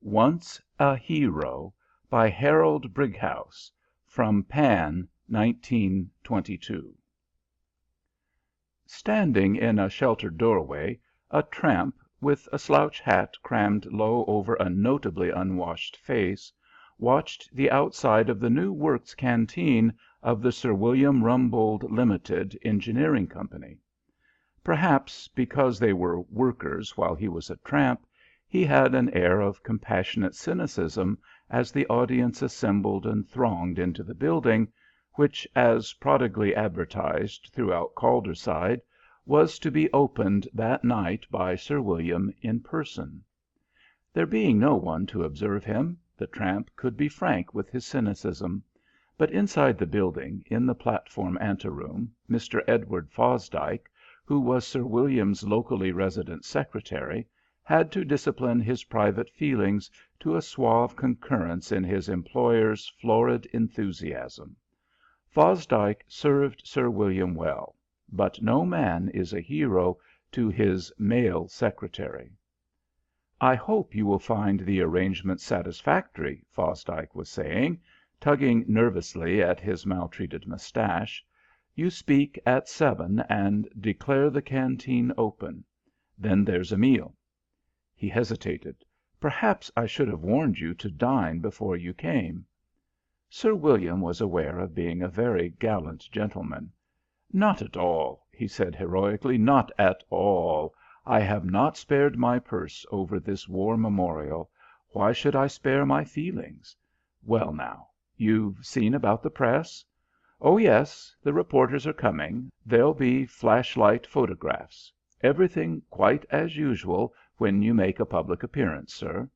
ONCE a Hero by Harold Brighouse, from Pan, 1922. Standing in a sheltered doorway, a tramp, with a slouch hat crammed low over a notably unwashed face, watched the outside of the new works canteen of the Sir William Rumbold Limited Engineering Company. Perhaps because they were workers while he was a tramp, he had an air of compassionate cynicism as the audience assembled and thronged into the building, which, as prodigally advertised throughout Calderside, was to be opened that night by Sir William in person. There being no one to observe him, the tramp could be frank with his cynicism; but inside the building, in the platform anteroom, Mr. Edward Fosdike, who was Sir William's locally resident secretary, had to discipline his private feelings to a suave concurrence in his employer's florid enthusiasm. Fosdike served Sir William well, but no man is a hero to his male secretary. "I hope you will find the arrangements satisfactory," Fosdike was saying, tugging nervously at his maltreated moustache. "You speak at 7 and declare the canteen open. Then there's a meal." He hesitated. "Perhaps I should have warned you to dine before you came." Sir William was aware of being a very gallant gentleman. "Not at all," he said heroically, "not at all. I have not spared my purse over this war memorial. Why should I spare my feelings? Well, now, you've seen about the press?" "Oh, yes. The reporters are coming. There'll be flashlight photographs. Everything quite as usual when you make a public appearance, sir."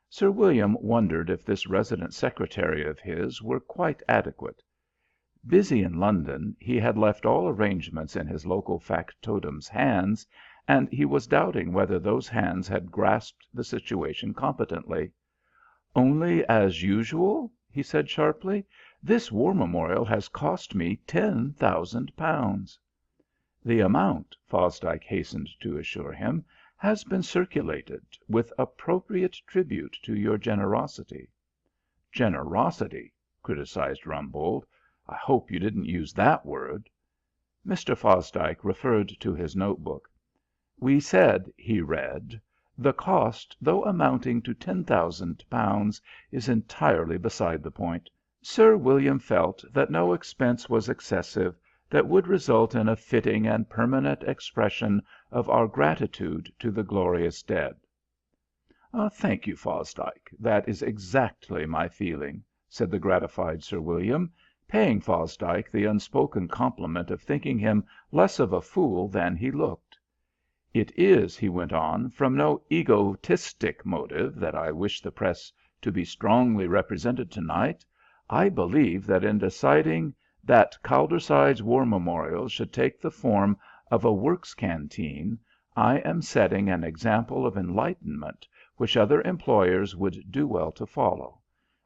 Sir William wondered if this resident secretary of his were quite adequate. Busy in London, he had left all arrangements in his local factotum's hands, and he was doubting whether those hands had grasped the situation competently. "Only as usual?" he said sharply. "This war memorial has cost me £10,000." "The amount," Fosdike hastened to assure him, "has been circulated, with appropriate tribute to your generosity." "Generosity?" criticized Rumbold. "I hope you didn't use that word." Mr. Fosdike referred to his notebook. "We said," he read, "'the cost, though amounting to £10,000, is entirely beside the point. Sir William felt that no expense was excessive that would result in a fitting and permanent expression of our gratitude to the glorious dead.'" "Thank you, Fosdike. That is exactly my feeling," said the gratified Sir William, paying Fosdike the unspoken compliment of thinking him less of a fool than he looked. "It is," he went on, "from no egotistic motive that I wish the press to be strongly represented to night. I believe that in deciding that Calderside's war memorial should take the form of a works canteen, I am setting an example of enlightenment which other employers would do well to follow.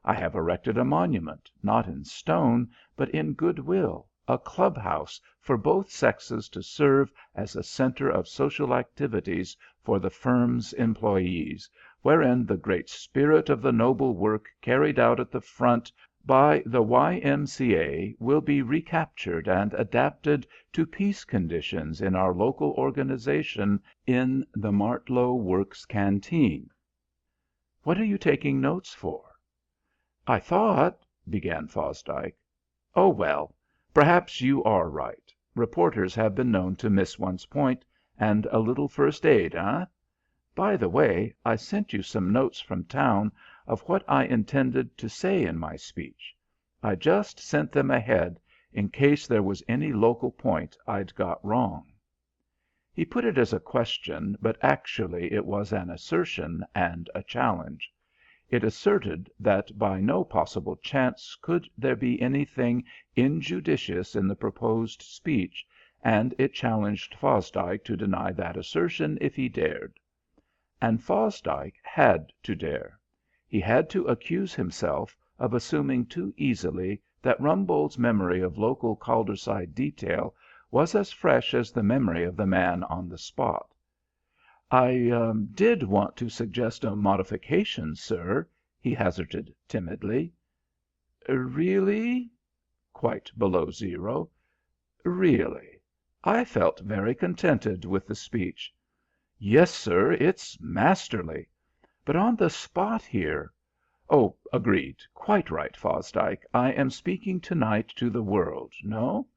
I have erected a monument, not in stone, but in goodwill, a clubhouse for both sexes to serve as a centre of social activities for the firm's employees, wherein the great spirit of the noble work carried out at the front by the Y.M.C.A. will be recaptured and adapted to peace conditions in our local organization in the Martlow Works Canteen." "What are you taking notes for?" "I thought," began Fosdike. "Oh, well, perhaps you are right. Reporters have been known to miss one's point, and a little first aid, eh? By the way, I sent you some notes from town of what I intended to say in my speech. I just sent them ahead in case there was any local point I'd got wrong." He put it as a question, but actually it was an assertion and a challenge. It asserted that by no possible chance could there be anything injudicious in the proposed speech, and it challenged Fosdike to deny that assertion if he dared. And Fosdike had to dare. He had to accuse himself of assuming too easily that Rumbold's memory of local Calderside detail was as fresh as the memory of the man on the spot. I did want to suggest a modification, sir," he hazarded timidly. "Really?" Quite below zero. "Really. I felt very contented with the speech." "Yes, sir, it's masterly. But on the spot here "Oh, agreed. Quite right, Fosdike. I am speaking to-night to the world, no?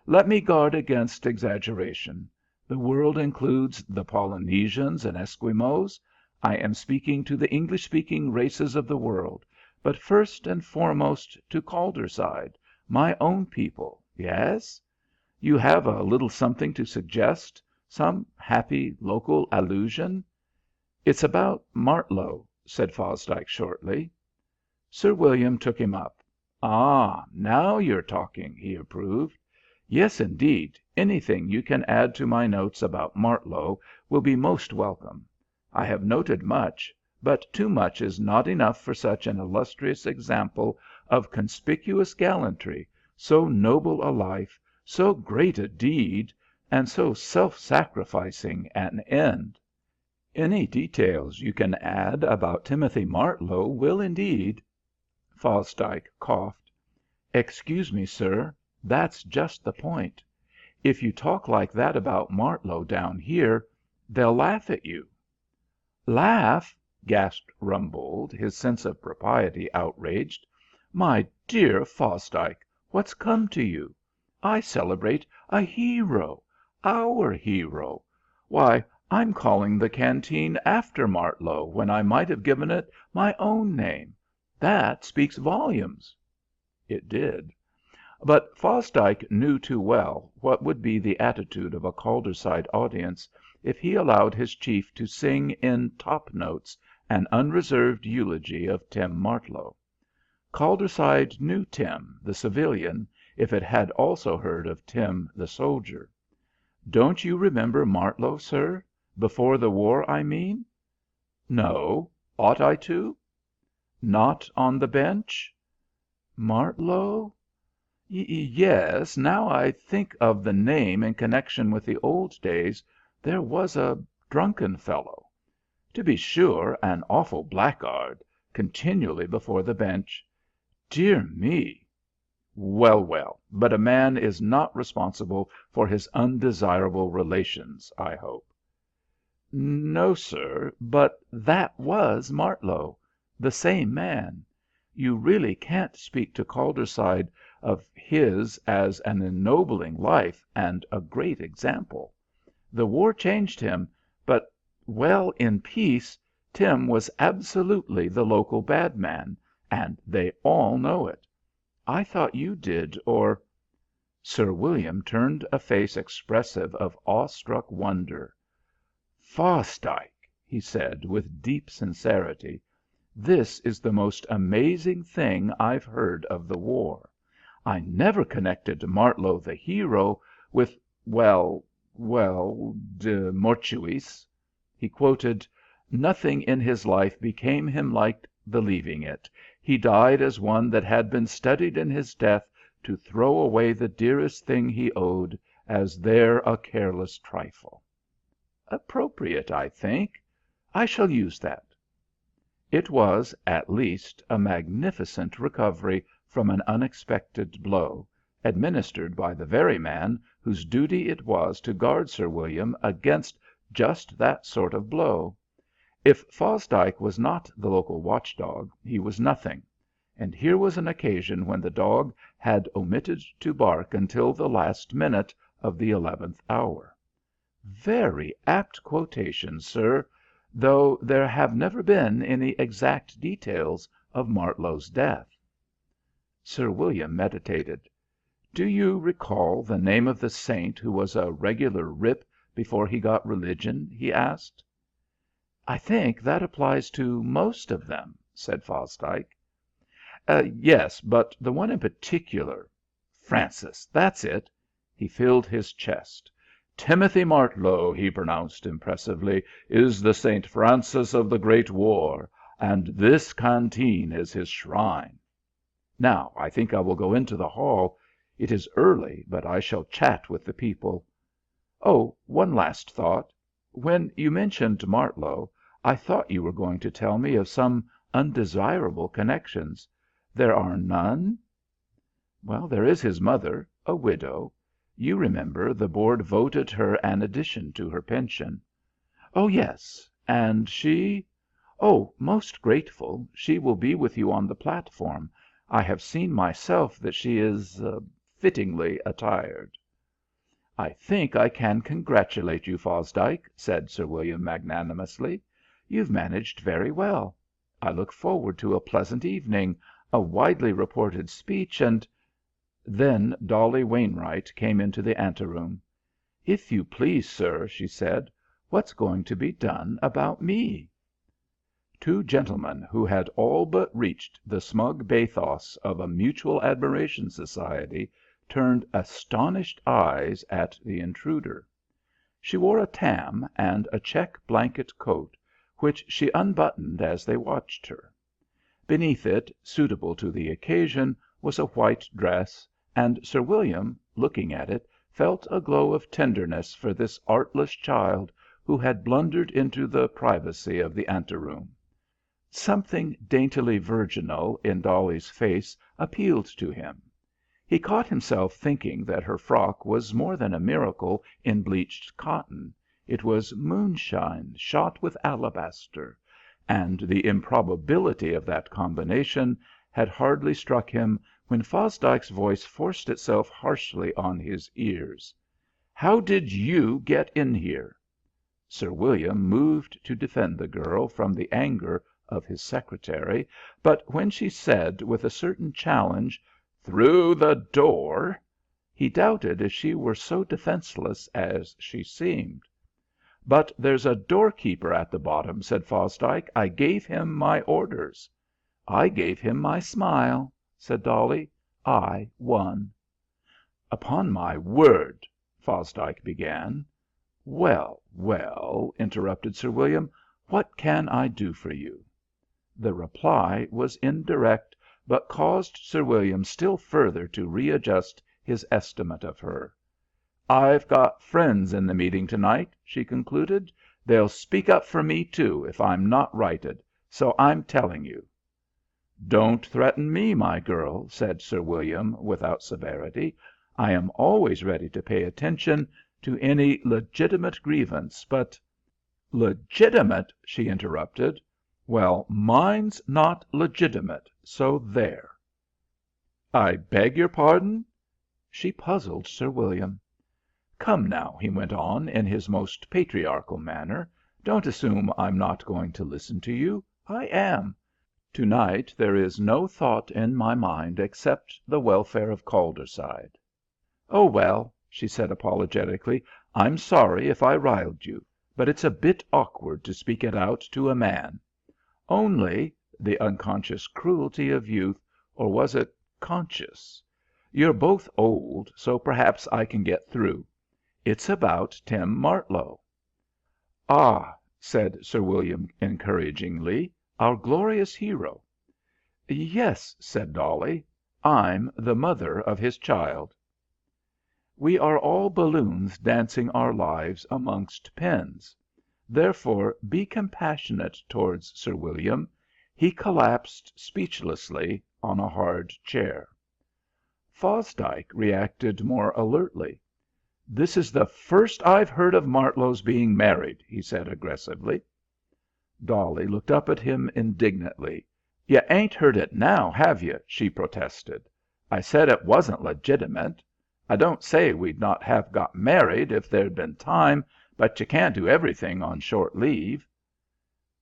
Let me guard against exaggeration. The world includes the Polynesians and Esquimaux. I am speaking to the English-speaking races of the world, but first and foremost to Calderside, my own people. Yes? You have a little something to suggest, some happy local allusion?" "It's about Martlow," said Fosdike shortly. Sir William took him up. "Ah, now you're talking," he approved. "Yes, indeed, anything you can add to my notes about Martlow will be most welcome. I have noted much, but too much is not enough for such an illustrious example of conspicuous gallantry, so noble a life, so great a deed, and so self-sacrificing an end. Any details you can add about Timothy Martlow will indeed." Fosdike coughed. "Excuse me, sir. That's just the point. If you talk like that about Martlow down here, they'll laugh at you." "Laugh?" gasped Rumbold, his sense of propriety outraged. "My dear Fosdike, what's come to you? I celebrate a hero, our hero. Why, I'm calling the canteen after Martlow when I might have given it my own name. That speaks volumes." It did. But Fosdike knew too well what would be the attitude of a Calderside audience if he allowed his chief to sing in top notes an unreserved eulogy of Tim Martlow. Calderside knew Tim, the civilian, if it had also heard of Tim, the soldier. "Don't you remember Martlow, sir? Before the war, I mean?" "No. Ought I to?" "Not on the bench?" "Martlow? Yes, now I think of the name in connection with the old days, there was a drunken fellow. To be sure, an awful blackguard, continually before the bench. Dear me! Well, well, but a man is not responsible for his undesirable relations, I hope." "No, sir, but that was Martlow. The same man. You really can't speak to Calderside of his as an ennobling life and a great example. The war changed him, but well, in peace, Tim was absolutely the local bad man, and they all know it. I thought you did, or—" Sir William turned a face expressive of awe-struck wonder. "Fosdike," he said with deep sincerity, "this is the most amazing thing I've heard of the war. I never connected Martlow the hero with, de mortuis." He quoted, "Nothing in his life became him like believing it. He died as one that had been studied in his death to throw away the dearest thing he owed, as there a careless trifle." Appropriate, I think. I shall use that. It was, at least, a magnificent recovery from an unexpected blow, administered by the very man whose duty it was to guard Sir William against just that sort of blow. If Fosdike was not the local watchdog, he was nothing, and here was an occasion when the dog had omitted to bark until the last minute of the 11th hour. "Very apt quotation, sir, though there have never been any exact details of Martlow's death." Sir William meditated. "Do you recall the name of the saint who was a regular rip before he got religion?" he asked. "I think that applies to most of them," said Fosdike. "Yes, but the one in particular. Francis, that's it." He filled his chest. "Timothy Martlow," he pronounced impressively, "is the St. Francis of the Great War, and this canteen is his shrine. Now I think I will go into the hall. It is early, but I shall chat with the people. Oh, one last thought. When you mentioned Martlow, I thought you were going to tell me of some undesirable connections. There are none?" "There is his mother, a widow. You remember the board voted her an addition to her pension." "Oh, yes. And she?" "Oh, most grateful. She will be with you on the platform. I have seen myself that she is fittingly attired." "I think I can congratulate you, Fosdike," said Sir William magnanimously. "You've managed very well. I look forward to a pleasant evening, a widely reported speech, and—" Then Dolly Wainwright came into the anteroom. "If you please, sir," she said, "what's going to be done about me?" Two gentlemen who had all but reached the smug bathos of a mutual admiration society turned astonished eyes at the intruder. She wore a tam and a check blanket coat, which she unbuttoned as they watched her. Beneath it, suitable to the occasion, was a white dress, and Sir William, looking at it, felt a glow of tenderness for this artless child who had blundered into the privacy of the anteroom. Something daintily virginal in Dolly's face appealed to him. He caught himself thinking that her frock was more than a miracle in bleached cotton. It was moonshine shot with alabaster, and the improbability of that combination had hardly struck him when Fosdike's voice forced itself harshly on his ears. "How did you get in here?" Sir William moved to defend the girl from the anger of his secretary, but when she said with a certain challenge, "Through the door," he doubted if she were so defenceless as she seemed. "But there's a doorkeeper at the bottom," said Fosdike. "I gave him my orders." "I gave him my smile," said Dolly. "I won." "Upon my word," Fosdike began. "Well, well," interrupted Sir William, "what can I do for you?" The reply was indirect, but caused Sir William still further to readjust his estimate of her. "I've got friends in the meeting to night," she concluded. "They'll speak up for me, too, if I'm not righted. So I'm telling you." "Don't threaten me, my girl," said Sir William without severity. "I am always ready to pay attention to any legitimate grievance, but—" "Legitimate?" she interrupted. "Well, mine's not legitimate, so there." "I beg your pardon?" She puzzled Sir William. "Come now," he went on in his most patriarchal manner, "don't assume I'm not going to listen to you. I am. To night there is no thought in my mind except the welfare of Calderside." "Oh, well," she said apologetically, "I'm sorry if I riled you, but it's a bit awkward to speak it out to a man. Only" the unconscious cruelty of youth, or was it conscious? "You're both old, so perhaps I can get through. It's about Tim Martlow." "Ah," said Sir William encouragingly, "our glorious hero." "Yes," said Dolly. "I'm the mother of his child." We are all balloons dancing our lives amongst pins. Therefore be compassionate towards Sir William. He collapsed speechlessly on a hard chair. Fosdike reacted more alertly. "This is the first I've heard of Martlow's being married," he said aggressively. Dolly looked up at him indignantly. "You ain't heard it now, have you?" she protested. "I said it wasn't legitimate. I don't say we'd not have got married if there'd been time, but you can't do everything on short leave."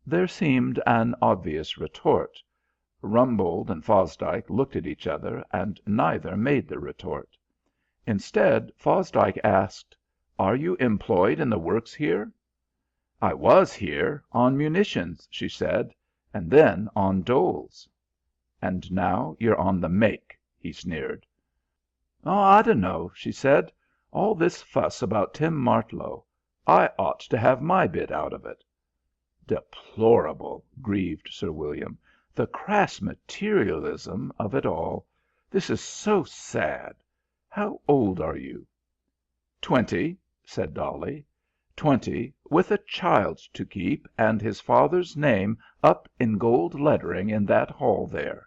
There seemed an obvious retort. Rumbold and Fosdike looked at each other, and neither made the retort. Instead, Fosdike asked, "Are you employed in the works here?" "I was here, on munitions," she said, "and then on doles." "And now you're on the make," he sneered. "Oh, I dunno," she said. "All this fuss about Tim Martlow. I ought to have my bit out of it." "Deplorable," grieved Sir William. "The crass materialism of it all. This is so sad. How old are you?" "20," said Dolly. 20, with a child to keep, and his father's name up in gold lettering in that hall there.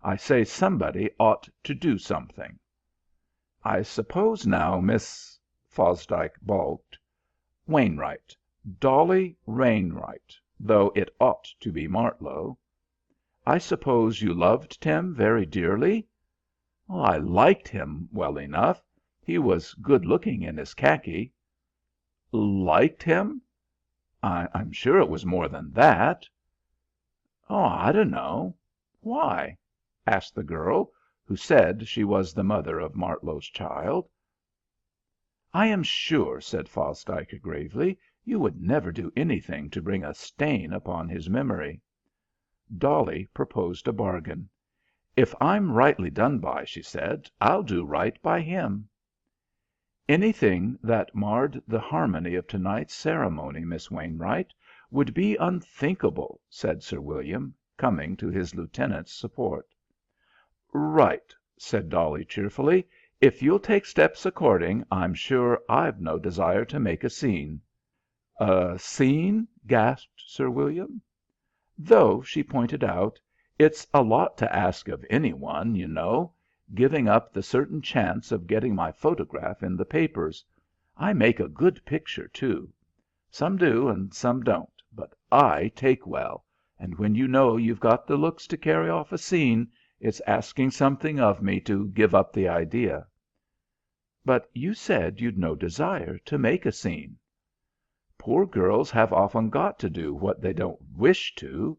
I say somebody ought to do something." "I suppose now, Miss—" Fosdike balked. "Wainwright. Dolly Wainwright, though it ought to be Martlow." "I suppose you loved Tim very dearly?" "I liked him well enough. He was good looking in his khaki." "Liked him? I'm sure it was more than that." "Oh, I dunno. Why?" asked the girl, who said she was the mother of Martlow's child. "I am sure," said Fosdike gravely, "you would never do anything to bring a stain upon his memory." Dolly proposed a bargain. "If I'm rightly done by," she said, "I'll do right by him." "Anything that marred the harmony of to night's ceremony, Miss Wainwright, would be unthinkable," said Sir William, coming to his lieutenant's support. "Right," said Dolly cheerfully. "If you'll take steps according, I'm sure I've no desire to make a scene." "A scene?" gasped Sir William. "Though," she pointed out, "it's a lot to ask of any one, you know, giving up the certain chance of getting my photograph in the papers. I make a good picture, too. Some do and some don't, but I take well, and when you know you've got the looks to carry off a scene, it's asking something of me to give up the idea." "But you said you'd no desire to make a scene." "Poor girls have often got to do what they don't wish to.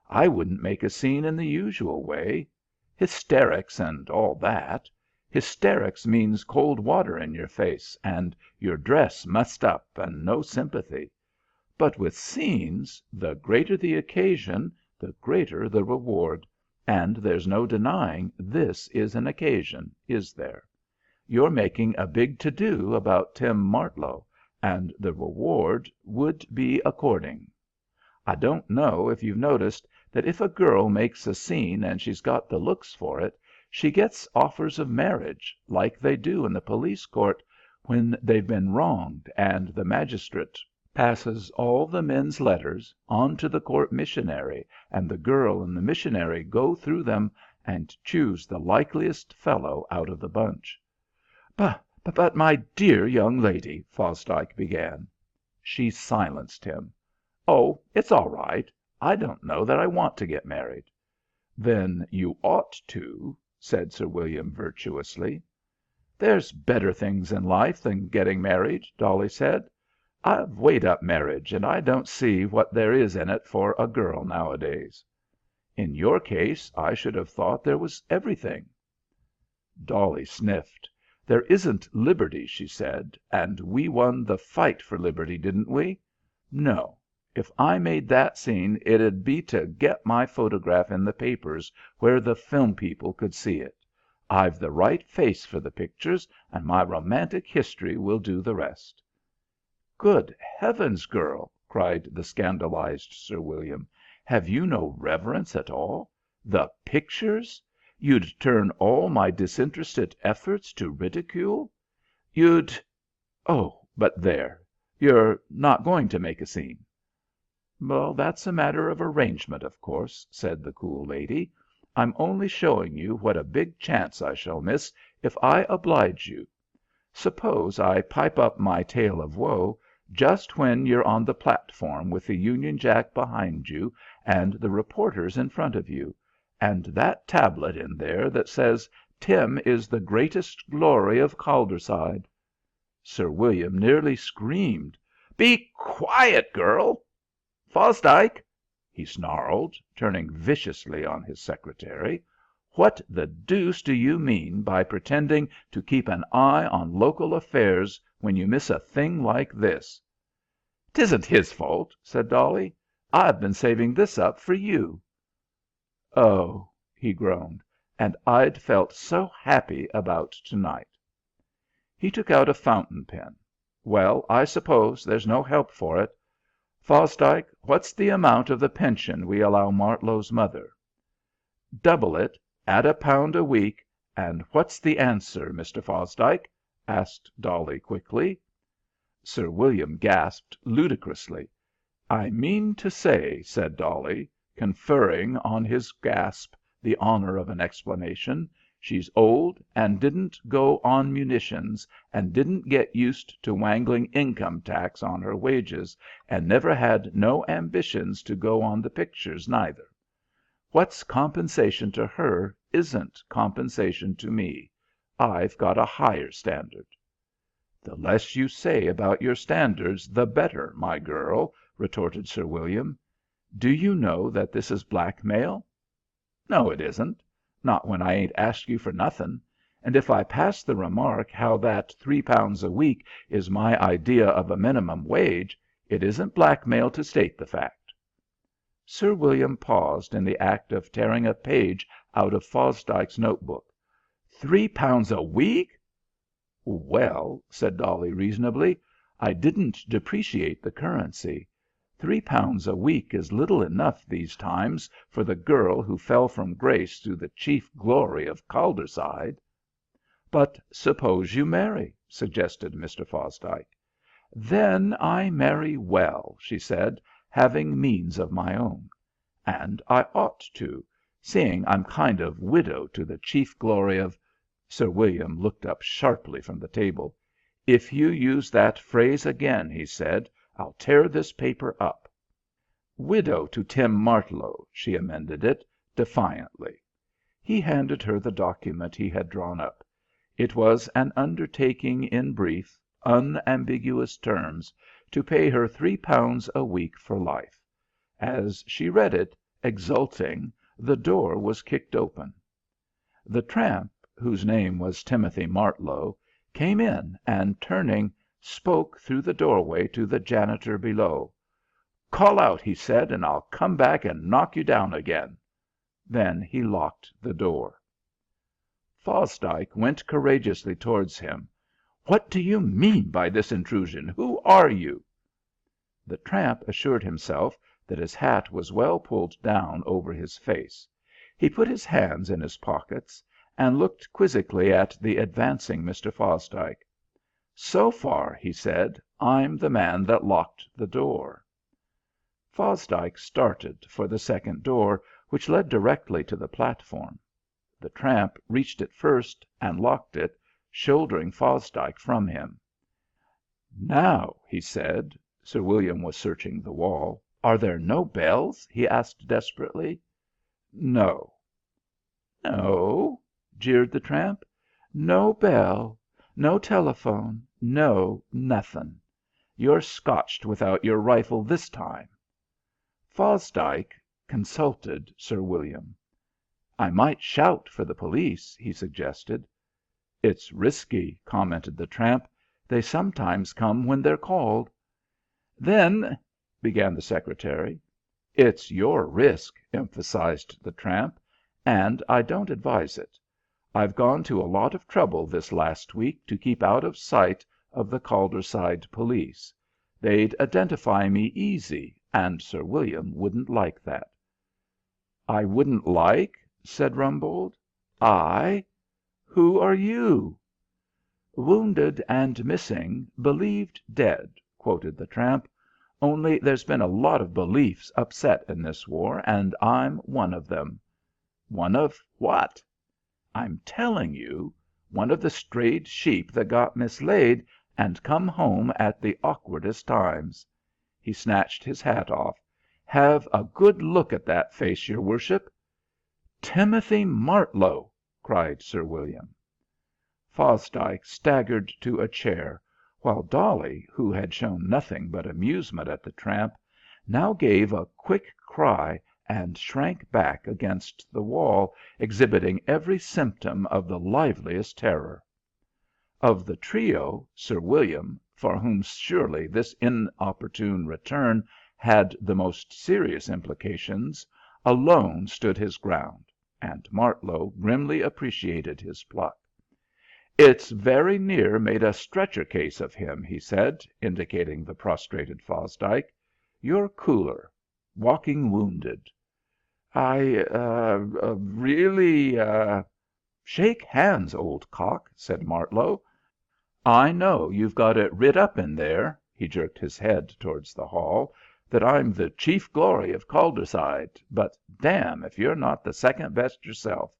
I wouldn't make a scene in the usual way. Hysterics and all that. Hysterics means cold water in your face, and your dress mussed up, and no sympathy. But with scenes, the greater the occasion, the greater the reward, and there's no denying this is an occasion, is there? You're making a big to do about Tim Martlow, and the reward would be according. I don't know if you've noticed that if a girl makes a scene and she's got the looks for it, she gets offers of marriage, like they do in the police court when they've been wronged, and the magistrate passes all the men's letters on to the court missionary, and the girl and the missionary go through them and choose the likeliest fellow out of the bunch." "But, my dear young lady," Fosdike began. She silenced him. "Oh, it's all right. I don't know that I want to get married." "Then you ought to," said Sir William virtuously. "There's better things in life than getting married," Dolly said. "I've weighed up marriage, and I don't see what there is in it for a girl nowadays." "In your case I should have thought there was everything." Dolly sniffed. "There isn't liberty," she said, "and we won the fight for liberty, didn't we? No. If I made that scene it'd be to get my photograph in the papers where the film people could see it. I've the right face for the pictures, and my romantic history will do the rest." "Good heavens, girl!" cried the scandalized Sir William. "Have you no reverence at all? The pictures! You'd turn all my disinterested efforts to ridicule? You'd Oh, but there! You're not going to make a scene?" "That's a matter of arrangement, of course," said the cool lady. "I'm only showing you what a big chance I shall miss if I oblige you. Suppose I pipe up my tale of woe just when you're on the platform with the Union Jack behind you and the reporters in front of you, and that tablet in there that says Tim is the greatest glory of Calderside." Sir William nearly screamed. "Be quiet, girl! Fosdike," he snarled, turning viciously on his secretary, "what the deuce do you mean by pretending to keep an eye on local affairs when you miss a thing like this?" "'Tisn't his fault," said Dolly. "I've been saving this up for you." "Oh," he groaned, "and I'd felt so happy about to night." He took out a fountain pen. "Well, I suppose there's no help for it. Fosdike, what's the amount of the pension we allow Martlow's mother?" "Double it, at £1 a week, and what's the answer, Mr. Fosdike?" asked Dolly quickly. Sir William gasped ludicrously. "I mean to say," said Dolly, conferring on his gasp the honour of an explanation, "she's old, and didn't go on munitions, and didn't get used to wangling income tax on her wages, and never had no ambitions to go on the pictures neither. What's compensation to her isn't compensation to me. I've got a higher standard." "The less you say about your standards the better, my girl," retorted Sir William. "Do you know that this is blackmail?" "No, it isn't. Not when I ain't asked you for nothing. And if I pass the remark how that £3 a week is my idea of a minimum wage, it isn't blackmail to state the fact." Sir William paused in the act of tearing a page out of Fosdike's notebook. "£3 a week?" "Well," said Dolly reasonably, "I didn't depreciate the currency. £3 a week is little enough these times for the girl who fell from grace through the chief glory of Calderside." "But suppose you marry?" suggested Mr. Fosdike. "Then I marry well," she said, "having means of my own. And I ought to, seeing I'm kind of widow to the chief glory of—" Sir William looked up sharply from the table. "If you use that phrase again," he said, "I'll tear this paper up." "Widow to Tim Martlow," she amended it, defiantly. He handed her the document he had drawn up. It was an undertaking in brief, unambiguous terms, to pay her £3 a week for life. As she read it, exulting, the door was kicked open. The tramp, whose name was Timothy Martlow, came in and, turning, spoke through the doorway to the janitor below. "Call out," he said, "and I'll come back and knock you down again." Then he locked the door. Fosdike went courageously towards him. "What do you mean by this intrusion? Who are you?" The tramp assured himself that his hat was well pulled down over his face. He put his hands in his pockets and looked quizzically at the advancing Mr. Fosdike. "So far," he said, "I'm the man that locked the door." Fosdike started for the second door, which led directly to the platform. The tramp reached it first and locked it, shouldering Fosdike from him. "Now," he said. Sir William was searching the wall. "Are there no bells?" he asked desperately. "No." "No?" jeered the tramp. "No bell, no telephone, no nothing. You're scotched without your rifle this time." Fosdike consulted Sir William. "I might shout for the police," he suggested. "It's risky," commented the tramp. "They sometimes come when they're called." "Then—" began the secretary. "It's your risk," emphasized the tramp, "and I don't advise it. I've gone to a lot of trouble this last week to keep out of sight of the Calderside police. They'd identify me easy, and Sir William wouldn't like that." "I wouldn't like?" said Rumbold. "I? Who are you?" "'Wounded and missing, believed dead,'" quoted the tramp. "Only there's been a lot of beliefs upset in this war, and I'm one of them." "One of what?" "I'm telling you. One of the strayed sheep that got mislaid and come home at the awkwardest times." He snatched his hat off. "Have a good look at that face, your worship." "Timothy Martlow!" cried Sir William. Fosdike staggered to a chair, while Dolly, who had shown nothing but amusement at the tramp, now gave a quick cry and shrank back against the wall, exhibiting every symptom of the liveliest terror. Of the trio, Sir William, for whom surely this inopportune return had the most serious implications, alone stood his ground, and Martlow grimly appreciated his pluck. "It's very near made a stretcher case of him," he said, indicating the prostrated Fosdike. "You're cooler. Walking wounded." "I really—" "Shake hands, old cock," said Martlow. I know you've got it writ up in there," he jerked his head towards the hall, "that I'm the chief glory of Calderside, but damme if you're not the second best yourself,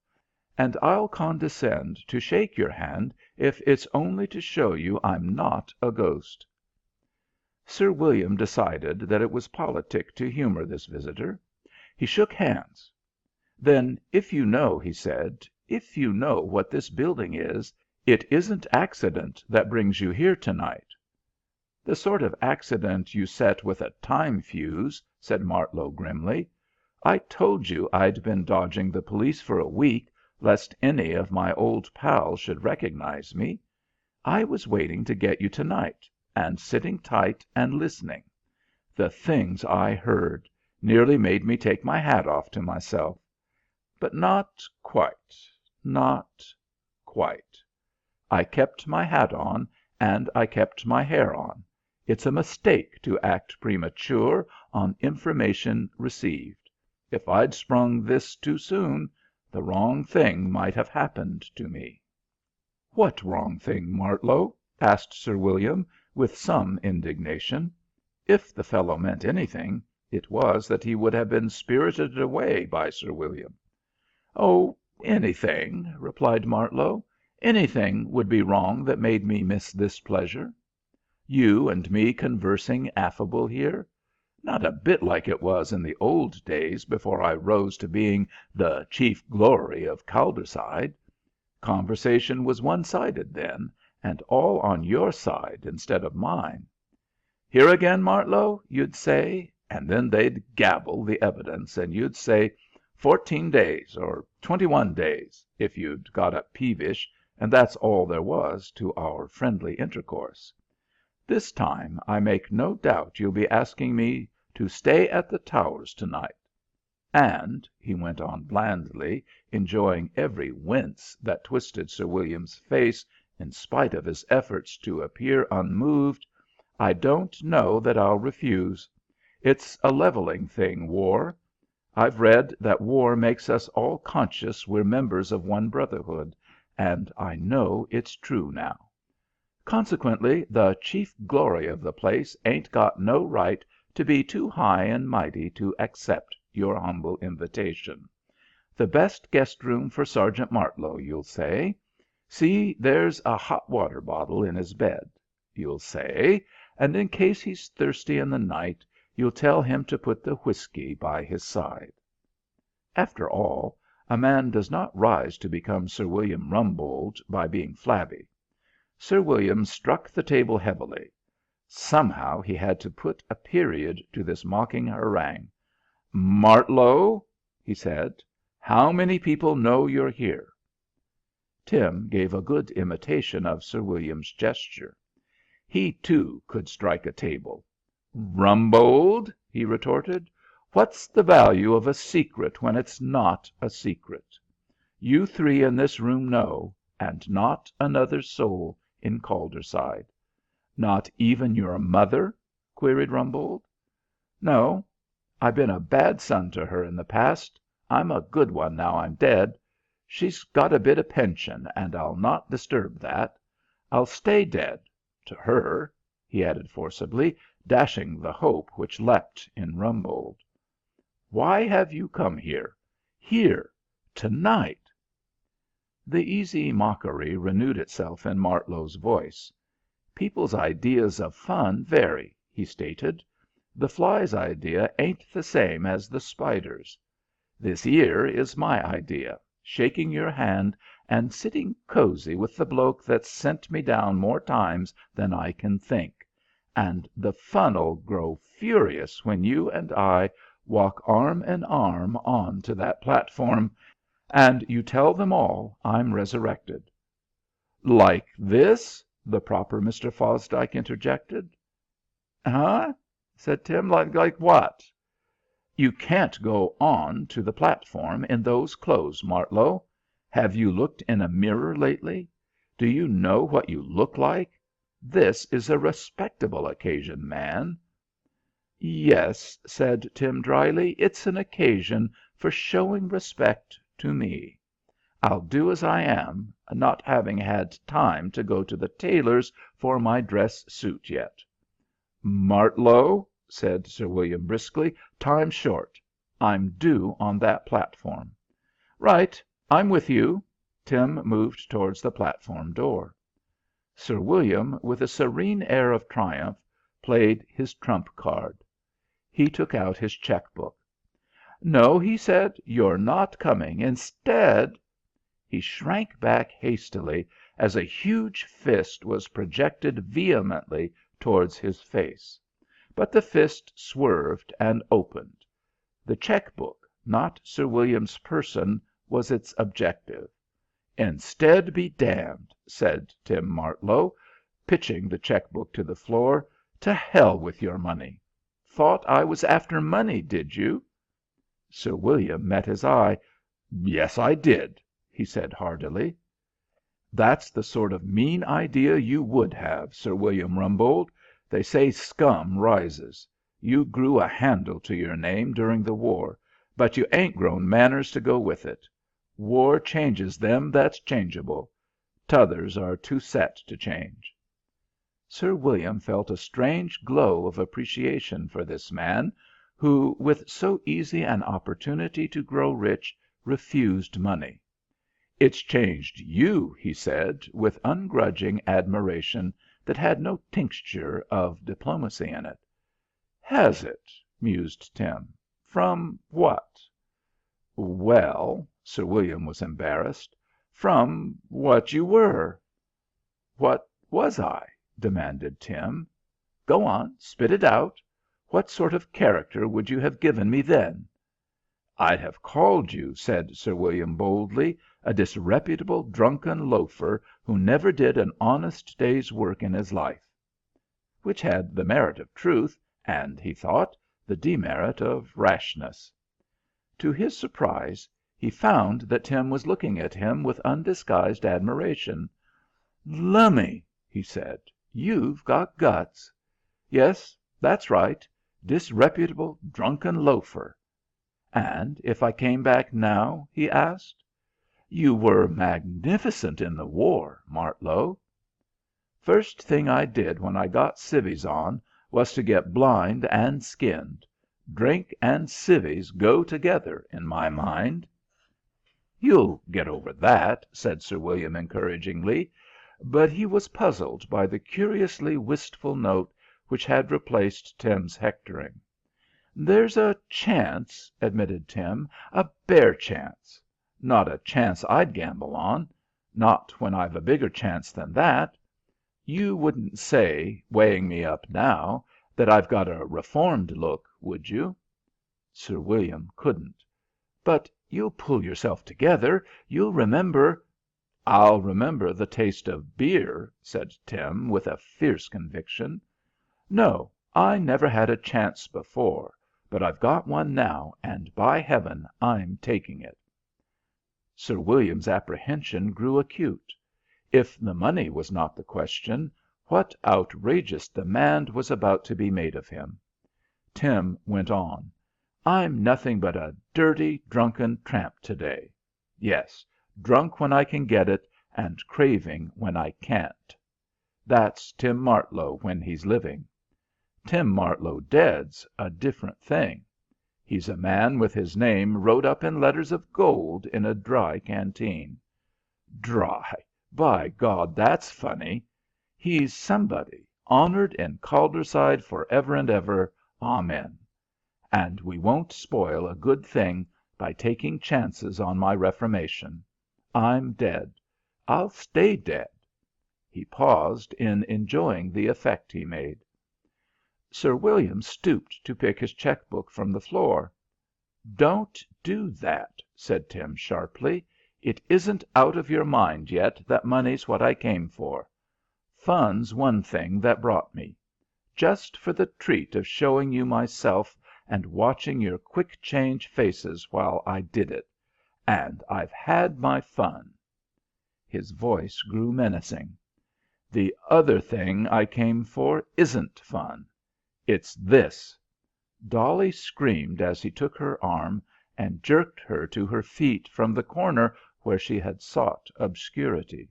and I'll condescend to shake your hand if it's only to show you I'm not a ghost." Sir William decided that it was politic to humour this visitor. He shook hands. "Then, if you know," he said, "if you know what this building is, it isn't accident that brings you here to night." "The sort of accident you set with a time fuse," said Martlow grimly. "I told you I'd been dodging the police for a week, lest any of my old pals should recognize me. I was waiting to get you to night, and sitting tight and listening. The things I heard nearly made me take my hat off to myself. But not quite, not quite. I kept my hat on, and I kept my hair on. It's a mistake to act premature on information received. If I'd sprung this too soon, the wrong thing might have happened to me." "What wrong thing, Martlow?" asked Sir William, with some indignation. If the fellow meant anything, it was that he would have been spirited away by Sir William. "Oh, anything," replied Martlow. "Anything would be wrong that made me miss this pleasure. You and me conversing affable here. Not a bit like it was in the old days before I rose to being the chief glory of Calderside. Conversation was one-sided then, and all on your side instead of mine. 'Here again, Martlow?' you'd say, and then they'd gabble the evidence, and you'd say 14 days or 21 days, if you'd got up peevish, and that's all there was to our friendly intercourse. This time I make no doubt you'll be asking me to stay at the Towers to night. And," he went on blandly, enjoying every wince that twisted Sir William's face in spite of his efforts to appear unmoved, "I don't know that I'll refuse. It's a levelling thing, war. I've read that war makes us all conscious we're members of one brotherhood, and I know it's true now. Consequently, the chief glory of the place ain't got no right to be too high and mighty to accept your humble invitation. The best guest room for Sergeant Martlow, you'll say. See, there's a hot water bottle in his bed, you'll say, and in case he's thirsty in the night, you'll tell him to put the whiskey by his side." After all, a man does not rise to become Sir William Rumbold by being flabby. Sir William struck the table heavily. Somehow he had to put a period to this mocking harangue. "Martlow," he said, "how many people know you're here?" Tim gave a good imitation of Sir William's gesture. He, too, could strike a table. "Rumbold," he retorted, "what's the value of a secret when it's not a secret? You three in this room know, and not another soul in Calderside." "Not even your mother?" queried Rumbold. "No. I've been a bad son to her in the past. I'm a good one now I'm dead. She's got a bit of pension, and I'll not disturb that. I'll stay dead to her," he added forcibly, dashing the hope which leapt in Rumbold. "Why have you come here? Here to night?" The easy mockery renewed itself in Martlow's voice. "People's ideas of fun vary," he stated. "The fly's idea ain't the same as the spider's. This 'ere is my idea, shaking your hand and sitting cosy with the bloke that's sent me down more times than I can think, and the fun'll grow furious when you and I walk arm in arm on to that platform, and you tell them all I'm resurrected." "Like this?" the proper Mr. Fosdike interjected. "Huh?" said Tim. Like what?" "You can't go on to the platform in those clothes, Martlow. Have you looked in a mirror lately? Do you know what you look like? This is a respectable occasion, man." "Yes," said Tim dryly, "it's an occasion for showing respect to me. I'll do as I am, not having had time to go to the tailor's for my dress suit yet." "Martlow," said Sir William briskly, "time's short. I'm due on that platform." "Right. I'm with you." Tim moved towards the platform door. Sir William, with a serene air of triumph, played his trump card. He took out his cheque book. "No," he said, "you're not coming. Instead—" He shrank back hastily as a huge fist was projected vehemently towards his face. But the fist swerved and opened. The cheque book, not Sir William's person, was its objective. "Instead be damned," said Tim Martlow, pitching the cheque book to the floor. "To hell with your money. Thought I was after money, did you?" Sir William met his eye. "Yes, I did," he said hardily. "That's the sort of mean idea you would have," Sir William rumbled. "They say scum rises. You grew a handle to your name during the war, but you ain't grown manners to go with it. War changes them that's changeable. T'others are too set to change." Sir William felt a strange glow of appreciation for this man who, with so easy an opportunity to grow rich, refused money. "It's changed you," he said, with ungrudging admiration that had no tincture of diplomacy in it. "Has it?" mused Tim. "From what?" "Well," Sir William was embarrassed, "from what you were." "What was I?" demanded Tim. "Go on, spit it out. What sort of character would you have given me then?" "I'd have called you," said Sir William boldly, "a disreputable drunken loafer who never did an honest day's work in his life." Which had the merit of truth and, he thought, the demerit of rashness. To his surprise, he found that Tim was looking at him with undisguised admiration. "Lummy!" he said. "You've got guts. Yes, that's right. Disreputable drunken loafer." "And if I came back now?" he asked. "You were magnificent in the war, Martlow." "First thing I did when I got civvies on was to get blind and skinned. Drink and civvies go together in my mind." "You'll get over that," said Sir William encouragingly. But he was puzzled by the curiously wistful note which had replaced Tim's hectoring. "There's a chance," admitted Tim, "a bare chance. Not a chance I'd gamble on. Not when I've a bigger chance than that. You wouldn't say, weighing me up now, that I've got a reformed look, would you?" Sir William couldn't. "But you'll pull yourself together. You'll remember—" "I'll remember the taste of beer," said Tim, with a fierce conviction. "No, I never had a chance before, but I've got one now, and, by heaven, I'm taking it." Sir William's apprehension grew acute. If the money was not the question, what outrageous demand was about to be made of him? Tim went on. "I'm nothing but a dirty, drunken tramp to day. Yes, drunk when I can get it, and craving when I can't. That's Tim Martlow when he's living. Tim Martlow dead's a different thing. He's a man with his name wrote up in letters of gold in a dry canteen. Dry! By God, that's funny. He's somebody, honoured in Calderside for ever and ever, amen. And we won't spoil a good thing by taking chances on my reformation. I'm dead. I'll stay dead." He paused, in enjoying the effect he made. Sir William stooped to pick his cheque book from the floor. "Don't do that," said Tim sharply. "It isn't out of your mind yet that money's what I came for. Fun's one thing that brought me. Just for the treat of showing you myself and watching your quick change faces while I did it. And I've had my fun." His voice grew menacing. "The other thing I came for isn't fun. It's this." Dolly screamed as he took her arm and jerked her to her feet from the corner where she had sought obscurity.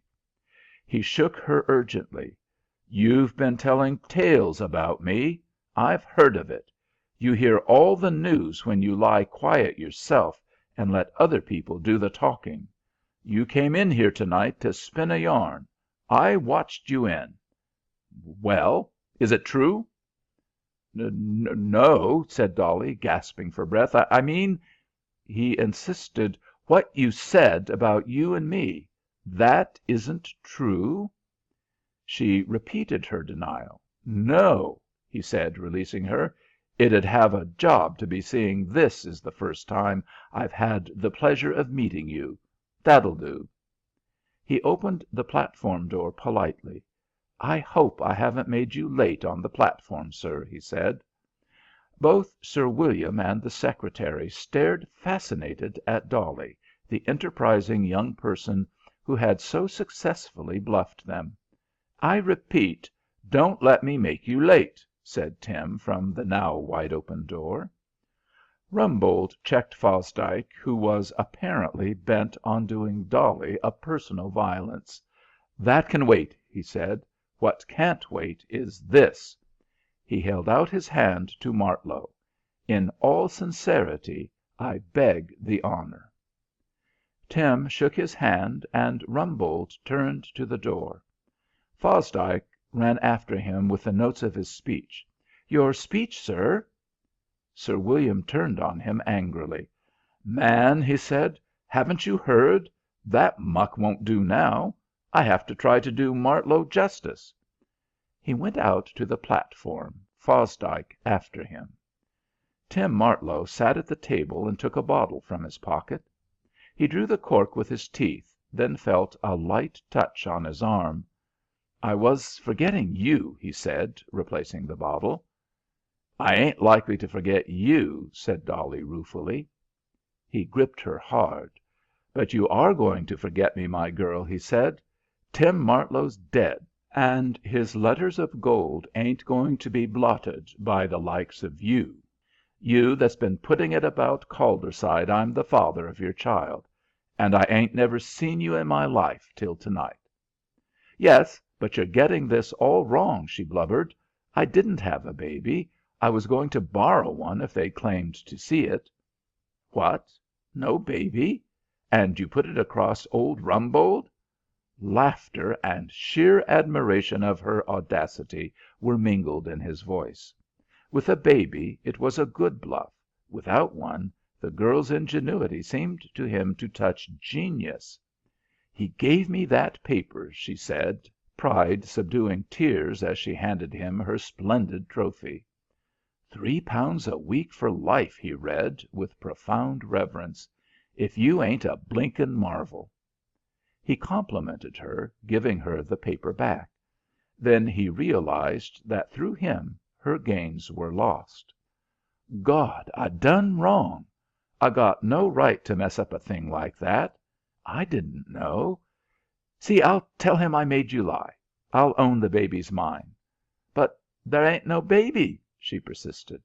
He shook her urgently. "You've been telling tales about me. I've heard of it. You hear all the news when you lie quiet yourself and let other people do the talking. You came in here to night to spin a yarn. I watched you in. Well, is it true?" "No," said Dolly, gasping for breath. "I mean," he insisted, "what you said about you and me. That isn't true?" She repeated her denial. "No," he said, releasing her. "It'd have a job to be seeing this is the first time I've had the pleasure of meeting you. That'll do." He opened the platform door politely. "I hope I haven't made you late on the platform, sir," he said. Both Sir William and the secretary stared fascinated at Dolly, the enterprising young person who had so successfully bluffed them. "I repeat, don't let me make you late," said Tim from the now wide open door. Rumbold checked Fosdike, who was apparently bent on doing Dolly a personal violence. "That can wait," he said. "What can't wait is this." He held out his hand to Martlow. "In all sincerity, I beg the honour." Tim shook his hand, and Rumbold turned to the door. Fosdike ran after him with the notes of his speech. "Your speech, sir." Sir William turned on him angrily. "Man," he said, "haven't you heard? That muck won't do now. I have to try to do Martlow justice." He went out to the platform, Fosdike after him. Tim Martlow sat at the table and took a bottle from his pocket. He drew the cork with his teeth, then felt a light touch on his arm. "I was forgetting you," he said, replacing the bottle. "I ain't likely to forget you," said Dolly ruefully. He gripped her hard. "But you are going to forget me, my girl," he said. "Tim Martlow's dead, and his letters of gold ain't going to be blotted by the likes of you. You that's been putting it about Calderside I'm the father of your child. And I ain't never seen you in my life till tonight." "Yes, but you're getting this all wrong," she blubbered. "I didn't have a baby. I was going to borrow one if they claimed to see it." "What? No baby? And you put it across old Rumbold?" Laughter and sheer admiration of her audacity were mingled in his voice. With a baby it was a good bluff; without one, the girl's ingenuity seemed to him to touch genius. "He gave me that paper," she said, pride subduing tears as she handed him her splendid trophy. "£3 a week for life," he read, with profound reverence. "If you ain't a blinkin' marvel." He complimented her, giving her the paper back. Then he realized that through him her gains were lost. "God, I done wrong. I got no right to mess up a thing like that. I didn't know. See, I'll tell him I made you lie. I'll own the baby's mine." "But there ain't no baby," she persisted.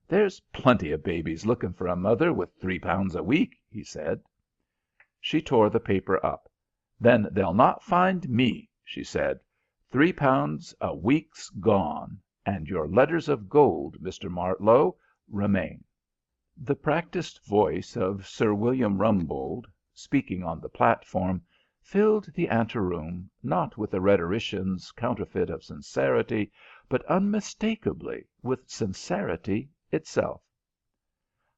"There's plenty of babies looking for a mother with £3 a week," he said. She tore the paper up. "Then they'll not find me," she said. "£3 a week's gone, and your letters of gold, Mr. Martlow, remain." The practised voice of Sir William Rumbold, speaking on the platform, filled the anteroom, not with a rhetorician's counterfeit of sincerity, but unmistakably with sincerity itself.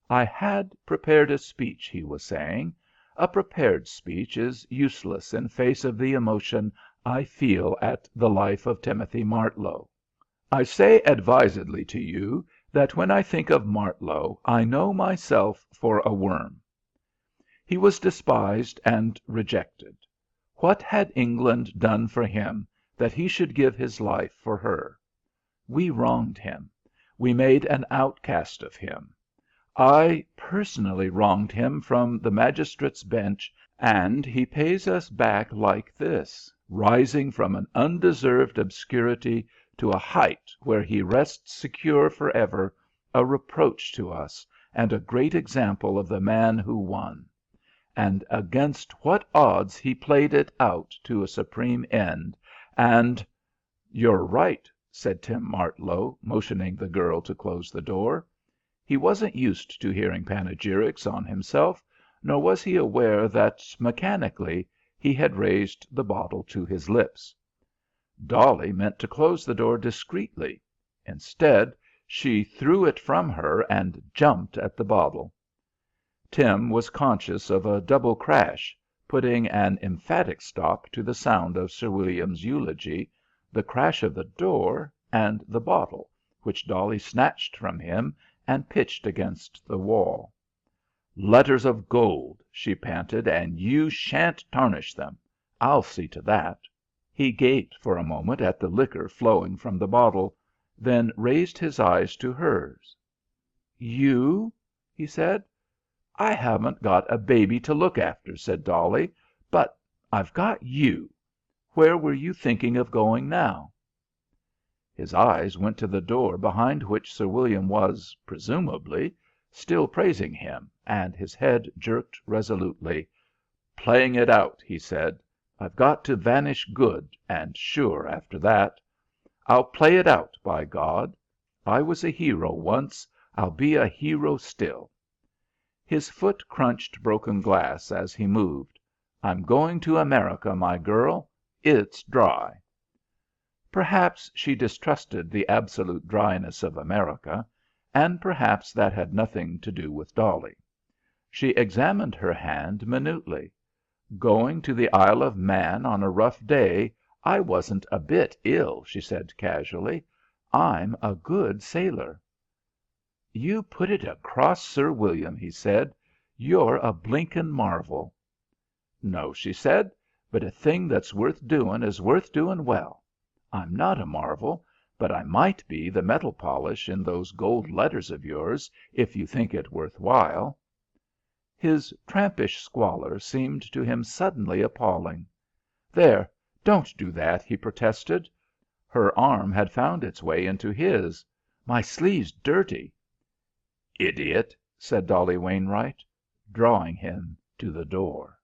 "I had prepared a speech," he was saying. "A prepared speech is useless in face of the emotion I feel at the life of Timothy Martlow. I say advisedly to you that when I think of Martlow I know myself for a worm. He was despised and rejected. What had England done for him that he should give his life for her? We wronged him. We made an outcast of him. I personally wronged him from the magistrate's bench, and he pays us back like this, rising from an undeserved obscurity to a height where he rests secure for ever, a reproach to us, and a great example of the man who won. and against what odds he played it out to a supreme end, and "You're right," said Tim Martlow, motioning the girl to close the door. He wasn't used to hearing panegyrics on himself, nor was he aware that, mechanically, he had raised the bottle to his lips. Dolly meant to close the door discreetly. Instead, she threw it from her and jumped at the bottle. Tim was conscious of a double crash, putting an emphatic stop to the sound of Sir William's eulogy, the crash of the door and the bottle, which Dolly snatched from him and pitched against the wall. "Letters of gold," she panted, "and you shan't tarnish them. I'll see to that." He gaped for a moment at the liquor flowing from the bottle, then raised his eyes to hers. "You?" he said. "I haven't got a baby to look after," said Dolly, "but I've got you. Where were you thinking of going now?" His eyes went to the door behind which Sir William was, presumably, still praising him, and his head jerked resolutely. "Playing it out," he said. "I've got to vanish good and sure after that. I'll play it out, by God. I was a hero once. I'll be a hero still." His foot crunched broken glass as he moved. "I'm going to America, my girl. It's dry." Perhaps she distrusted the absolute dryness of America, and perhaps that had nothing to do with Dolly. She examined her hand minutely. "Going to the Isle of Man on a rough day, I wasn't a bit ill," she said casually. "I'm a good sailor." "You put it across Sir William," he said. "You're a blinkin' marvel." "No," she said, "but a thing that's worth doing is worth doing well. I'm not a marvel, but I might be the metal polish in those gold letters of yours, if you think it worth while." His trampish squalor seemed to him suddenly appalling. "There, don't do that," he protested. Her arm had found its way into his. "My sleeve's dirty." "Idiot," said Dolly Wainwright, drawing him to the door.